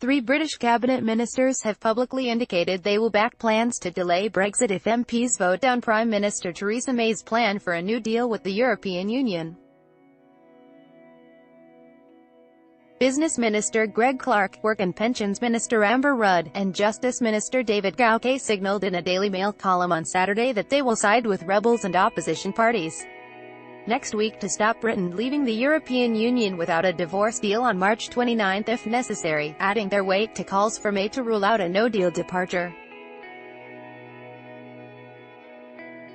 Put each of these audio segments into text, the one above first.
Three British cabinet ministers have publicly indicated they will back plans to delay Brexit if MPs vote down Prime Minister Theresa May's plan for a new deal with the European Union. Business Minister Greg Clark, Work and Pensions Minister Amber Rudd, and Justice Minister David Gauke signalled in a Daily Mail column on Saturday that they will side with rebels and opposition parties next week to stop Britain leaving the European Union without a divorce deal on March 29 if necessary, adding their weight to calls for May to rule out a no-deal departure.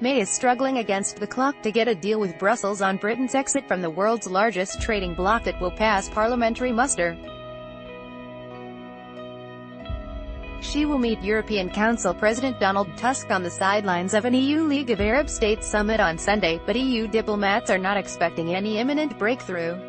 May is struggling against the clock to get a deal with Brussels on Britain's exit from the world's largest trading bloc that will pass parliamentary muster. She will meet European Council President Donald Tusk on the sidelines of an EU League of Arab States summit on Sunday, but EU diplomats are not expecting any imminent breakthrough.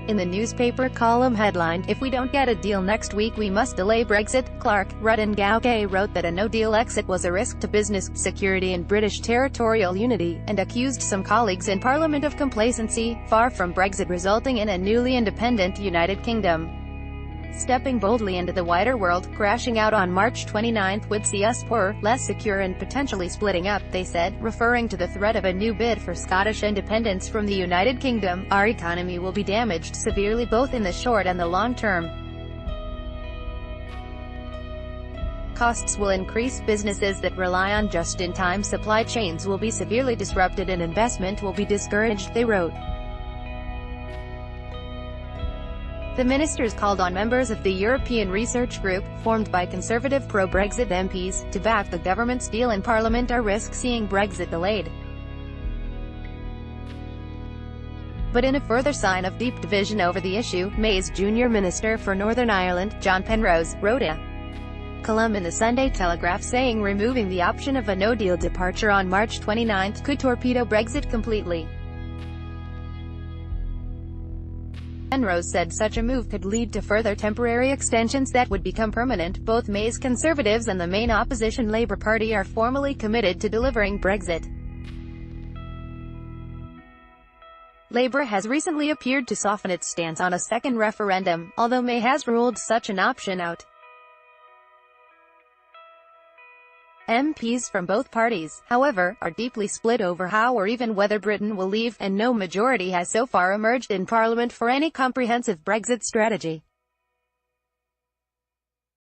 In the newspaper column headlined, "If we don't get a deal next week we must delay Brexit," Clark, Rudd and Gauke wrote that a no-deal exit was a risk to business, security and British territorial unity, and accused some colleagues in Parliament of complacency, far from Brexit resulting in a newly independent United Kingdom stepping boldly into the wider world. "Crashing out on March 29 would see us poorer, less secure and potentially splitting up," they said, referring to the threat of a new bid for Scottish independence from the United Kingdom. "Our economy will be damaged severely both in the short and the long term. Costs will increase, businesses that rely on just-in-time supply chains will be severely disrupted and investment will be discouraged," they wrote. The ministers called on members of the European Research Group, formed by conservative pro-Brexit MPs, to back the government's deal in Parliament or risk seeing Brexit delayed. But in a further sign of deep division over the issue, May's junior minister for Northern Ireland, John Penrose, wrote a column in the Sunday Telegraph saying removing the option of a no-deal departure on March 29 could torpedo Brexit completely. Penrose said such a move could lead to further temporary extensions that would become permanent. Both May's Conservatives and the main opposition Labour Party are formally committed to delivering Brexit. Labour has recently appeared to soften its stance on a second referendum, although May has ruled such an option out. MPs from both parties, however, are deeply split over how or even whether Britain will leave, and no majority has so far emerged in Parliament for any comprehensive Brexit strategy.